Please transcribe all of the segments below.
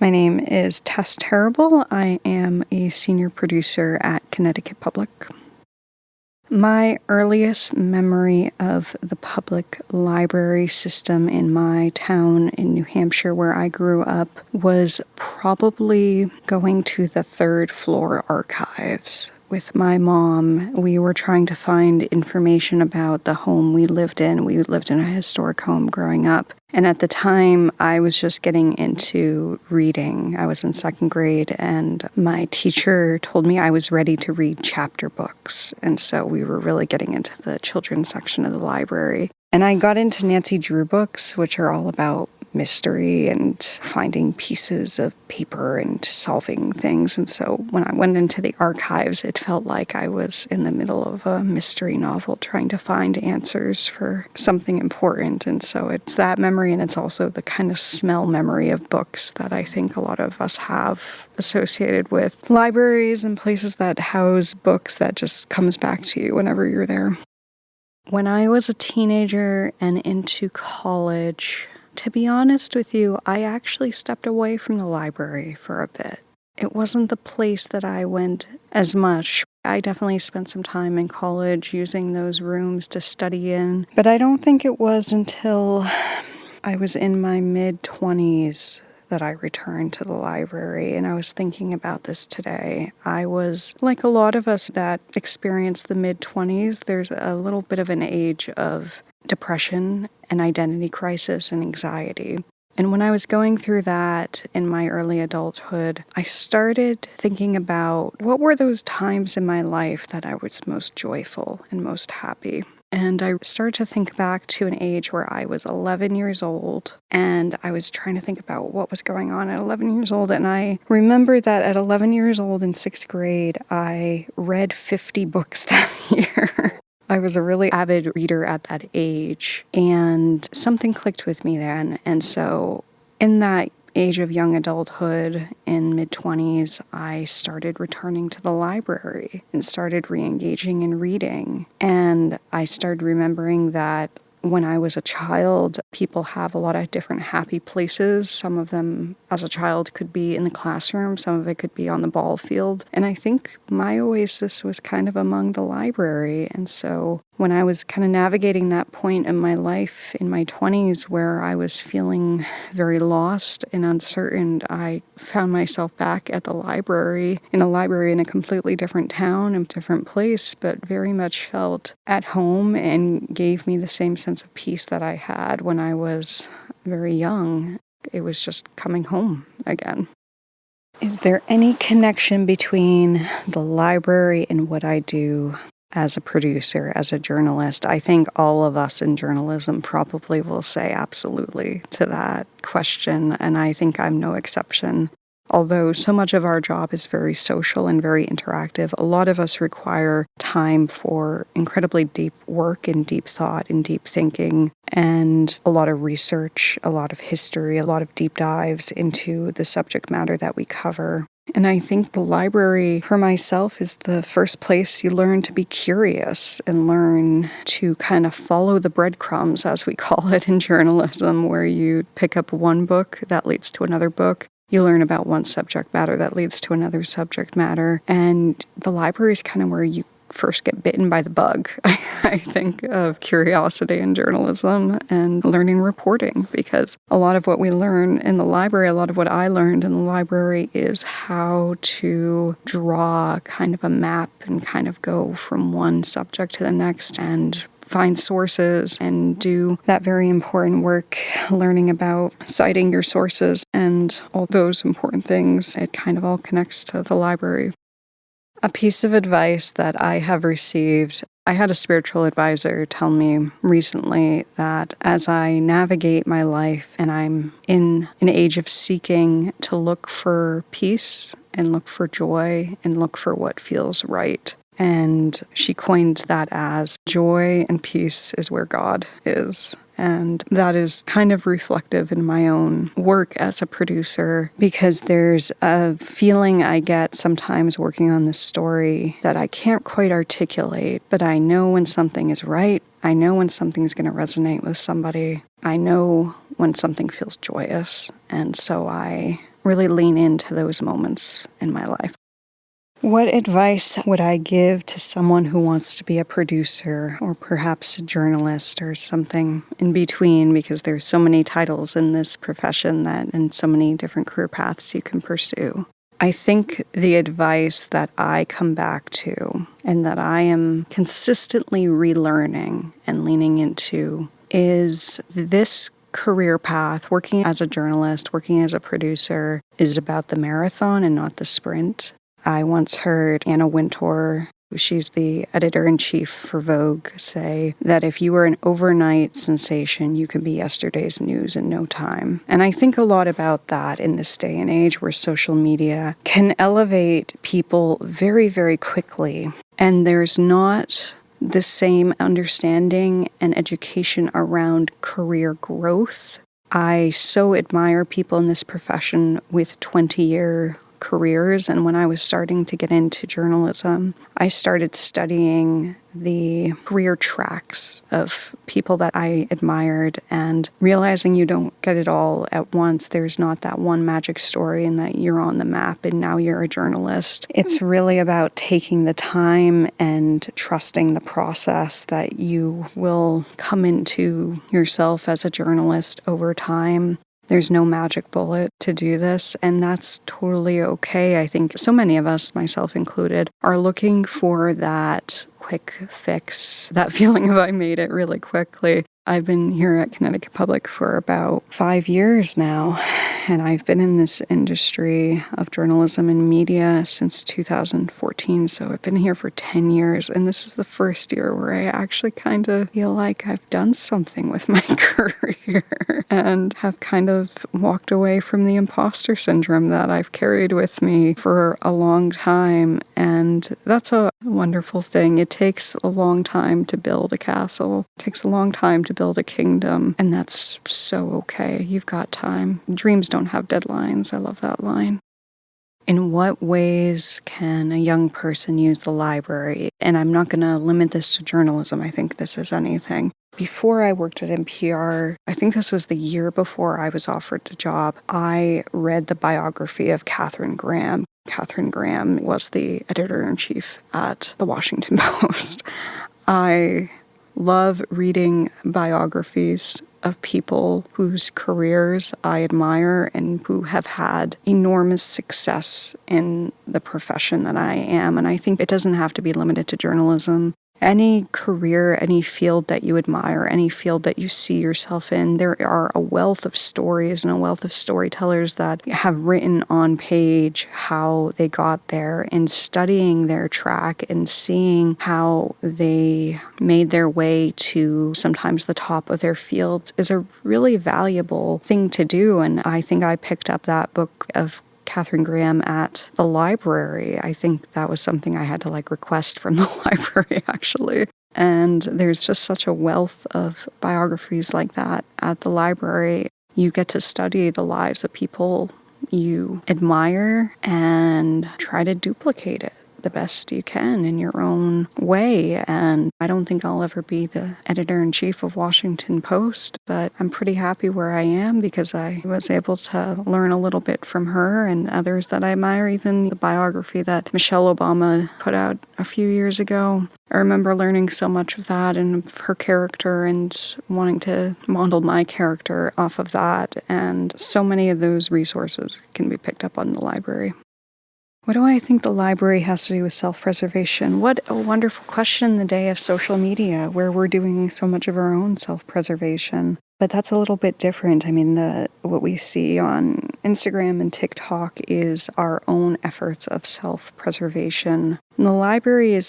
My name is Tess. I am a senior producer at Connecticut Public. My earliest memory of the public library system in my town in New Hampshire where I grew up was probably going to the third floor archives. With my mom, we were trying to find information about the home we lived in. We lived in a historic home growing up. And at the time, I was just getting into reading. I was in second grade, and my teacher told me I was ready to read chapter books. And so we were really getting into the children's section of the library. And I got into Nancy Drew books, which are all about mystery and finding pieces of paper and solving things. And so when I went into the archives, it felt like I was in the middle of a mystery novel trying to find answers for something important. And so it's that memory, and it's also the kind of smell memory of books that I think a lot of us have associated with libraries and places that house books that just comes back to you whenever you're there. When I was a teenager and into college, to be honest with you, I actually stepped away from the library for a bit. It wasn't the place that I went as much. I definitely spent some time in college using those rooms to study in, but I don't think it was until I was in my mid-20s that I returned to the library, and I was thinking about this today. I was, like a lot of us that experience the mid-20s, there's a little bit of an age of depression and identity crisis and anxiety. And when I was going through that in my early adulthood, I started thinking about what were those times in my life that I was most joyful and most happy. And I started to think back to an age where I was 11 years old, and I was trying to think about what was going on at 11 years old. And I remember that at 11 years old in sixth grade, I read 50 books that year. I was a really avid reader at that age, and something clicked with me then. And so in that age of young adulthood, in mid-20s, I started returning to the library and started re-engaging in reading. And I started remembering that when I was a child, people have a lot of different happy places. Some of them, as a child, could be in the classroom. Some of it could be on the ball field. And I think my oasis was kind of among the library. And so when I was kind of navigating that point in my life in my 20s where I was feeling very lost and uncertain, I found myself back at the library, in a completely different town, a different place, but very much felt at home and gave me the same sense of peace that I had when I was very young. It was just coming home again. Is there any connection between the library and what I do as a producer, as a journalist? I think all of us in journalism probably will say absolutely to that question, and I think I'm no exception. Although so much of our job is very social and very interactive, a lot of us require time for incredibly deep work and deep thought and deep thinking, and a lot of research, a lot of history, a lot of deep dives into the subject matter that we cover. And I think the library, for myself, is the first place you learn to be curious and learn to kind of follow the breadcrumbs, as we call it in journalism, where you pick up one book that leads to another book. You learn about one subject matter that leads to another subject matter. And the library is kind of where you first get bitten by the bug, I think, of curiosity in journalism and learning reporting, because a lot of what we learn in the library, a lot of what I learned in the library is how to draw kind of a map and kind of go from one subject to the next and find sources and do that very important work, learning about citing your sources and all those important things. It kind of all connects to the library. A piece of advice that I have received, I had a spiritual advisor tell me recently that as I navigate my life and I'm in an age of seeking to look for peace and look for joy and look for what feels right. And she coined that as joy and peace is where God is. And that is kind of reflective in my own work as a producer, because there's a feeling I get sometimes working on this story that I can't quite articulate, but I know when something is right. I know when something's going to resonate with somebody. I know when something feels joyous. And so I really lean into those moments in my life. What advice would I give to someone who wants to be a producer or perhaps a journalist or something in between, because there's so many titles in this profession and so many different career paths you can pursue? I think the advice that I come back to and that I am consistently relearning and leaning into is this career path, working as a journalist, working as a producer, is about the marathon and not the sprint. I once heard Anna Wintour, she's the editor-in-chief for Vogue, say that if you were an overnight sensation, you could be yesterday's news in no time. And I think a lot about that in this day and age where social media can elevate people very, very quickly. And there's not the same understanding and education around career growth. I so admire people in this profession with 20-year careers, and when I was starting to get into journalism, I started studying the career tracks of people that I admired and realizing you don't get it all at once. There's not that one magic story and that you're on the map and now you're a journalist. It's really about taking the time and trusting the process that you will come into yourself as a journalist over time. There's no magic bullet to do this, and that's totally okay. I think so many of us, myself included, are looking for that quick fix, that feeling of I made it really quickly. I've been here at Connecticut Public for about 5 years now, and I've been in this industry of journalism and media since 2014, so I've been here for 10 years, and this is the first year where I actually kind of feel like I've done something with my career and have kind of walked away from the imposter syndrome that I've carried with me for a long time, and that's a wonderful thing. It takes a long time to build a castle. It takes a long time to build a kingdom, and that's so okay. You've got time. Dreams don't have deadlines. I love that line. In what ways can a young person use the library? And I'm not going to limit this to journalism. I think this is anything. Before I worked at NPR, I think this was the year before I was offered the job, I read the biography of Katharine Graham. Katharine Graham was the editor-in-chief at the Washington Post. I love reading biographies of people whose careers I admire and who have had enormous success in the profession that I am. And I think it doesn't have to be limited to journalism. Any career, any field that you admire, any field that you see yourself in, there are a wealth of stories and a wealth of storytellers that have written on page how they got there, and studying their track and seeing how they made their way to sometimes the top of their fields is a really valuable thing to do. And I think I picked up that book of Katharine Graham at the library. I think that was something I had to request from the library, actually. And there's just such a wealth of biographies like that at the library. You get to study the lives of people you admire and try to duplicate it the best you can in your own way. And I don't think I'll ever be the editor-in-chief of Washington Post, but I'm pretty happy where I am because I was able to learn a little bit from her and others that I admire. Even the biography that Michelle Obama put out a few years ago, I remember learning so much of that and of her character and wanting to model my character off of that. And so many of those resources can be picked up on the library. What do I think the library has to do with self-preservation? What a wonderful question in the day of social media, where we're doing so much of our own self-preservation. But that's a little bit different. I mean, what we see on Instagram and TikTok is our own efforts of self-preservation. And the library is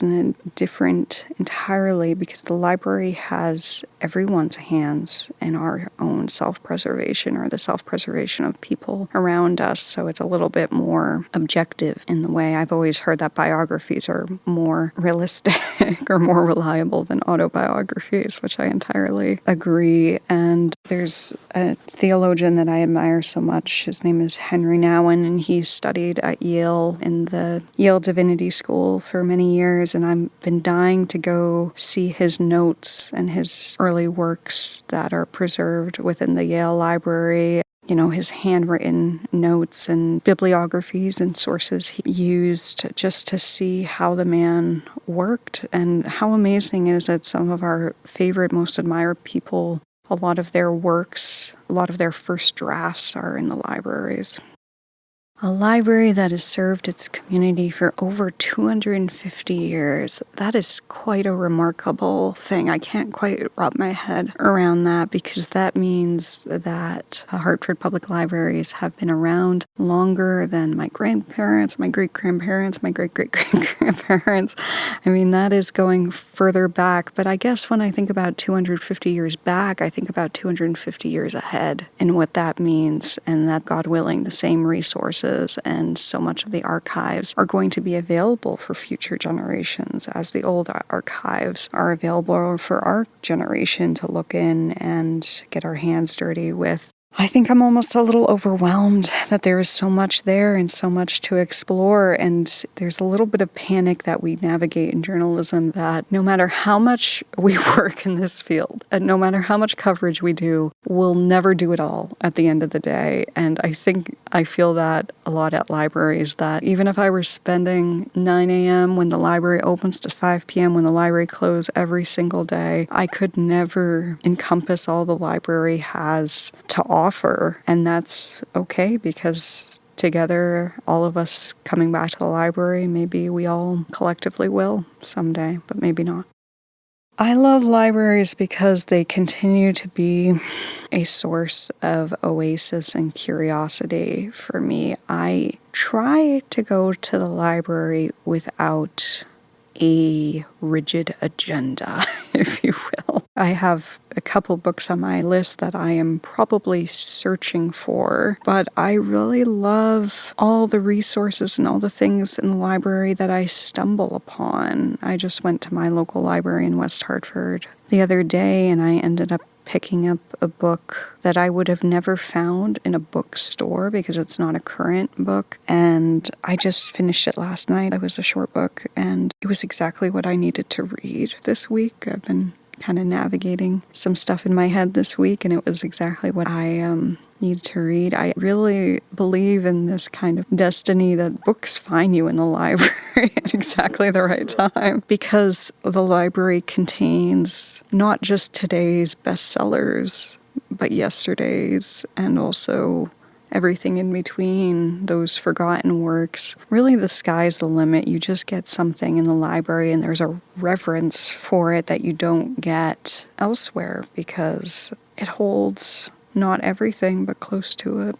different entirely because the library has everyone's hands in our own self-preservation or the self-preservation of people around us. So it's a little bit more objective in the way. I've always heard that biographies are more realistic or more reliable than autobiographies, which I entirely agree. And there's a theologian that I admire so much. His name is Henry Nouwen, and he studied at Yale in the Yale Divinity School for many years, and I've been dying to go see his notes and his early works that are preserved within the Yale Library. his handwritten notes and bibliographies and sources he used just to see how the man worked. And how amazing is that some of our favorite, most admired people, a lot of their works, a lot of their first drafts are in the libraries. A library that has served its community for over 250 years. That is quite a remarkable thing. I can't quite wrap my head around that, because that means that Hartford Public Libraries have been around longer than my grandparents, my great-grandparents, my great-great-great-grandparents. I mean, that is going further back. But I guess when I think about 250 years back, I think about 250 years ahead and what that means, and that, God willing, the same resources and so much of the archives are going to be available for future generations, as the old archives are available for our generation to look in and get our hands dirty with. I think I'm almost a little overwhelmed that there is so much there and so much to explore, and there's a little bit of panic that we navigate in journalism, that no matter how much we work in this field, and no matter how much coverage we do, we'll never do it all at the end of the day. And I feel that a lot at libraries, that even if I were spending 9 a.m. when the library opens to 5 p.m. when the library closes every single day, I could never encompass all the library has to offer. And that's okay, because together, all of us coming back to the library, maybe we all collectively will someday, but maybe not. I love libraries because they continue to be a source of oasis and curiosity for me. I try to go to the library without a rigid agenda, if you will. I have a couple books on my list that I am probably searching for, but I really love all the resources and all the things in the library that I stumble upon. I just went to my local library in West Hartford the other day, and I ended up picking up a book that I would have never found in a bookstore because it's not a current book, and I just finished it last night. It was a short book, and it was exactly what I needed to read this week. I've been kind of navigating some stuff in my head this week, and it was exactly what I need to read. I really believe in this kind of destiny that books find you in the library at exactly the right time, because the library contains not just today's bestsellers, but yesterday's, and also everything in between, those forgotten works. Really, the sky's the limit. You just get something in the library, and there's a reverence for it that you don't get elsewhere, because it holds not everything, but close to it.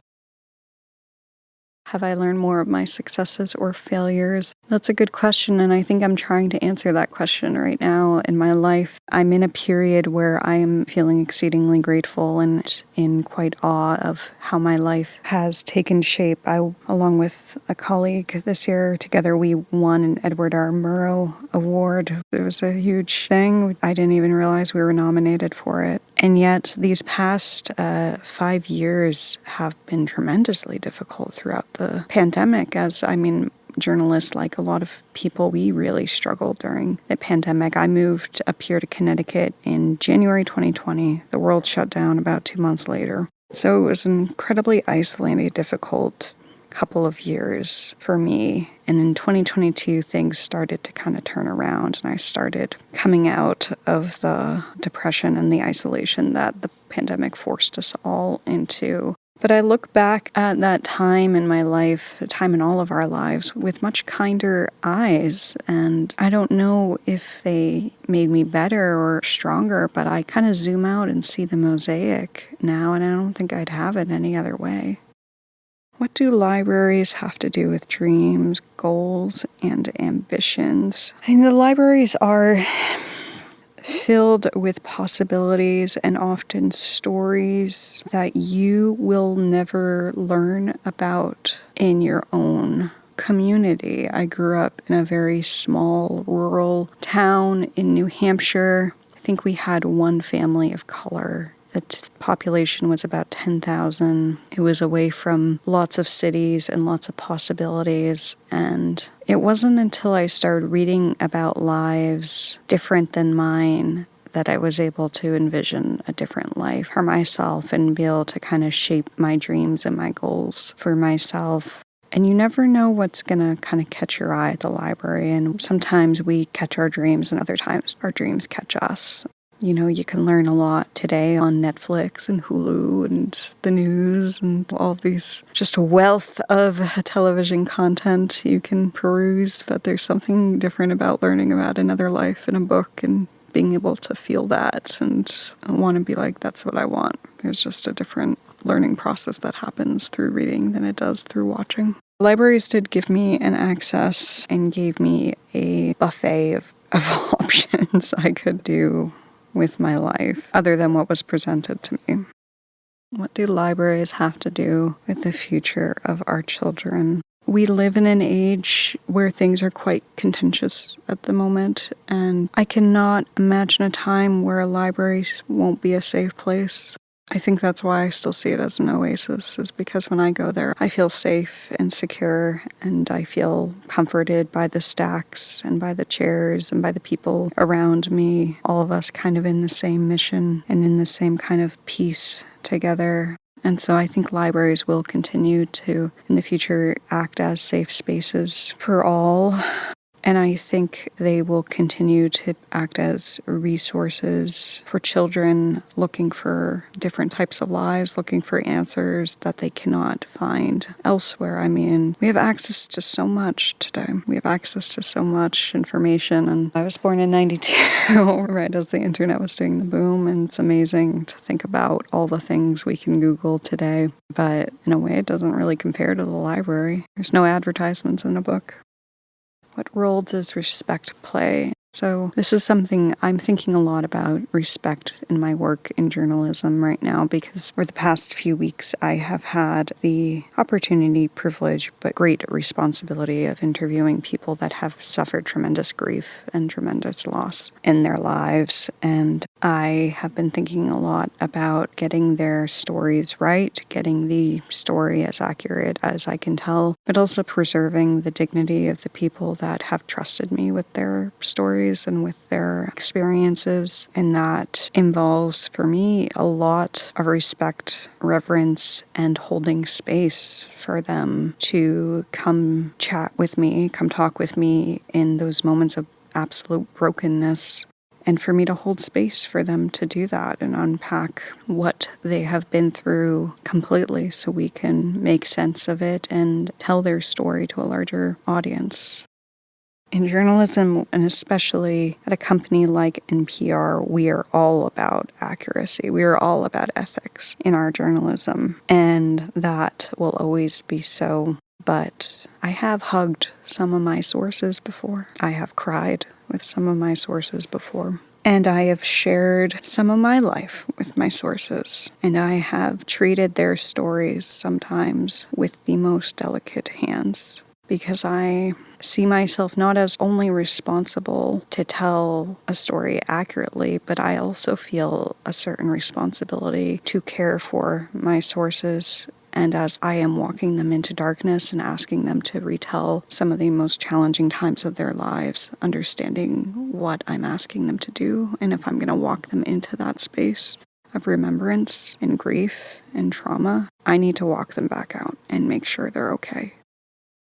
Have I learned more of my successes or failures? That's a good question, and I think I'm trying to answer that question right now in my life. I'm in a period where I am feeling exceedingly grateful and in quite awe of how my life has taken shape. I, along with a colleague this year, together we won an Edward R. Murrow Award. It was a huge thing. I didn't even realize we were nominated for it. And yet, these past 5 years have been tremendously difficult throughout the pandemic. Journalists, like a lot of people, we really struggled during the pandemic. I moved up here to Connecticut in January 2020. The world shut down about 2 months later. So it was an incredibly isolating, difficult couple of years for me. And in 2022, things started to kind of turn around, and I started coming out of the depression and the isolation that the pandemic forced us all into. But I look back at that time in my life, a time in all of our lives, with much kinder eyes. And I don't know if they made me better or stronger, but I kind of zoom out and see the mosaic now, and I don't think I'd have it any other way. What do libraries have to do with dreams, goals, and ambitions? The libraries are filled with possibilities and often stories that you will never learn about in your own community. I grew up in a very small rural town in New Hampshire. I think we had one family of color. The population was about 10,000. It was away from lots of cities and lots of possibilities. And it wasn't until I started reading about lives different than mine that I was able to envision a different life for myself and be able to kind of shape my dreams and my goals for myself. And you never know what's going to kind of catch your eye at the library. And sometimes we catch our dreams and other times our dreams catch us. You know, you can learn a lot today on Netflix and Hulu and the news and all these, just a wealth of television content you can peruse. But there's something different about learning about another life in a book and being able to feel that and want to be like, that's what I want. There's just a different learning process that happens through reading than it does through watching. Libraries did give me an access and gave me a buffet of options I could do with my life, other than what was presented to me. What do libraries have to do with the future of our children? We live in an age where things are quite contentious at the moment, and I cannot imagine a time where libraries won't be a safe place. I think that's why I still see it as an oasis, is because when I go there, I feel safe and secure, and I feel comforted by the stacks and by the chairs and by the people around me, all of us kind of in the same mission and in the same kind of peace together. And so I think libraries will continue to, in the future, act as safe spaces for all. And I think they will continue to act as resources for children looking for different types of lives, looking for answers that they cannot find elsewhere. I mean, we have access to so much today. We have access to so much information. And I was born in 92, right as the internet was doing the boom. And it's amazing to think about all the things we can Google today. But in a way, it doesn't really compare to the library. There's no advertisements in a book. What role does respect play? So this is something I'm thinking a lot about, respect in my work in journalism right now, because for the past few weeks I have had the opportunity, privilege, but great responsibility of interviewing people that have suffered tremendous grief and tremendous loss in their lives. And I have been thinking a lot about getting their stories right, getting the story as accurate as I can tell, but also preserving the dignity of the people that have trusted me with their stories and with their experiences. And that involves, for me, a lot of respect, reverence, and holding space for them to come chat with me, come talk with me in those moments of absolute brokenness. And for me to hold space for them to do that and unpack what they have been through completely so we can make sense of it and tell their story to a larger audience. In journalism, and especially at a company like NPR, we are all about accuracy. We are all about ethics in our journalism, and that will always be so. But I have hugged some of my sources before. I have cried with some of my sources before. And I have shared some of my life with my sources. And I have treated their stories sometimes with the most delicate hands, because I see myself not as only responsible to tell a story accurately, but I also feel a certain responsibility to care for my sources. And as I am walking them into darkness and asking them to retell some of the most challenging times of their lives, understanding what I'm asking them to do, and if I'm going to walk them into that space of remembrance and grief and trauma, I need to walk them back out and make sure they're okay.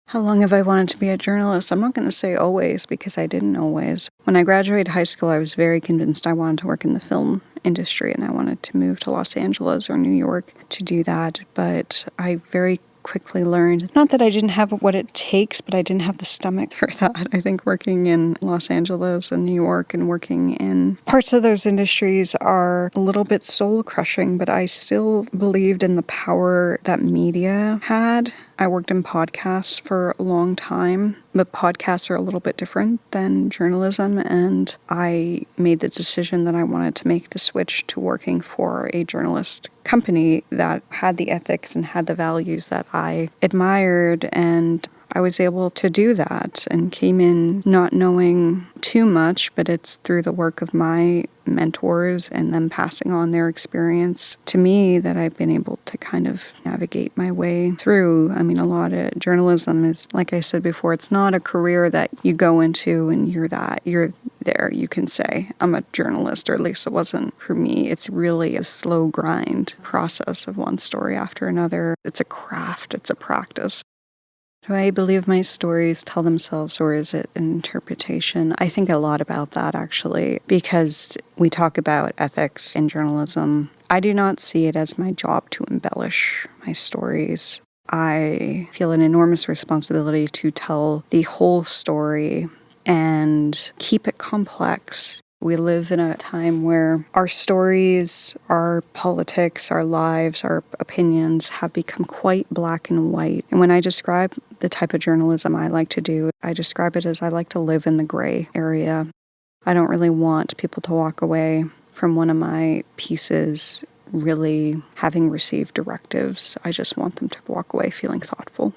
How long have I wanted to be a journalist? I'm not going to say always, because I didn't always. When I graduated high school, I was very convinced I wanted to work in the film industry, and I wanted to move to Los Angeles or New York to do that. But I very quickly learned, not that I didn't have what it takes, but I didn't have the stomach for that. I think working in Los Angeles and New York and working in parts of those industries are a little bit soul-crushing, but I still believed in the power that media had. I worked in podcasts for a long time, but podcasts are a little bit different than journalism, and I made the decision that I wanted to make the switch to working for a journalist company that had the ethics and had the values that I admired, and I was able to do that and came in not knowing too much, but it's through the work of my mentors and them passing on their experience to me that I've been able to kind of navigate my way through. I mean, a lot of journalism is, like I said before, it's not a career that you go into and you're there. You can say, I'm a journalist, or at least it wasn't for me. It's really a slow grind process of one story after another. It's a craft, it's a practice. Do I believe my stories tell themselves, or is it an interpretation? I think a lot about that, actually, because we talk about ethics in journalism. I do not see it as my job to embellish my stories. I feel an enormous responsibility to tell the whole story and keep it complex. We live in a time where our stories, our politics, our lives, our opinions have become quite black and white. And when I describe the type of journalism I like to do, I describe it as I like to live in the gray area. I don't really want people to walk away from one of my pieces really having received directives. I just want them to walk away feeling thoughtful.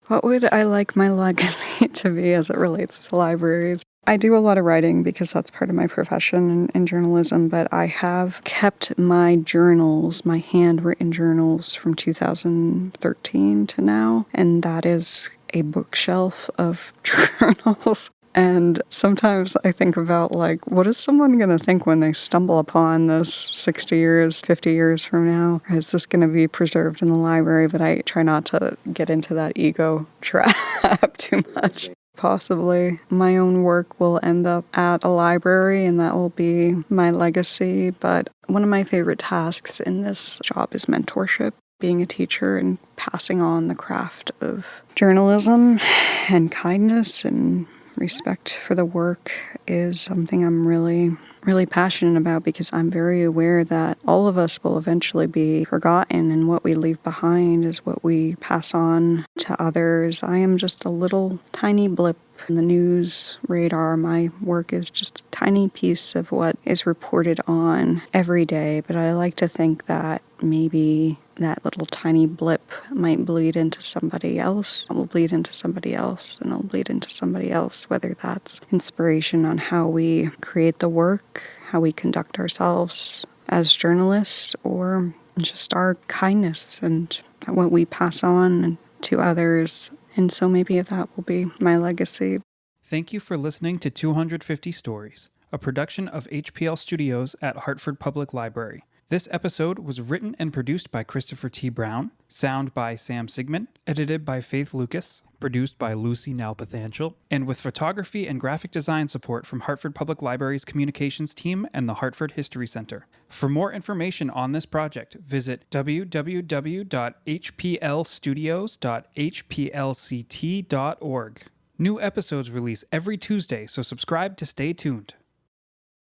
What would I like my legacy to be as it relates to libraries? I do a lot of writing because that's part of my profession in journalism, but I have kept my journals, my handwritten journals from 2013 to now, and that is a bookshelf of journals. And sometimes I think about, like, what is someone going to think when they stumble upon this 60 years, 50 years from now? Is this going to be preserved in the library? But I try not to get into that ego trap too much. Possibly my own work will end up at a library, and that will be my legacy. But one of my favorite tasks in this job is mentorship, being a teacher and passing on the craft of journalism and kindness and respect for the work is something I'm really passionate about, because I'm very aware that all of us will eventually be forgotten, and what we leave behind is what we pass on to others. I am just a little tiny blip in the news radar. My work is just a tiny piece of what is reported on every day, but I like to think that maybe that little tiny blip might bleed into somebody else. It will bleed into somebody else, and it'll bleed into somebody else, whether that's inspiration on how we create the work, how we conduct ourselves as journalists, or just our kindness and what we pass on to others. And so maybe that will be my legacy. Thank you for listening to 250 Stories, a production of HPL Studios at Hartford Public Library. This episode was written and produced by Christopher T. Brown, sound by Sam Sigmund, edited by Faith Lucas, produced by Lucy Nalpathanchel, and with photography and graphic design support from Hartford Public Library's communications team and the Hartford History Center. For more information on this project, visit www.hplstudios.hplct.org. New episodes release every Tuesday, so subscribe to stay tuned.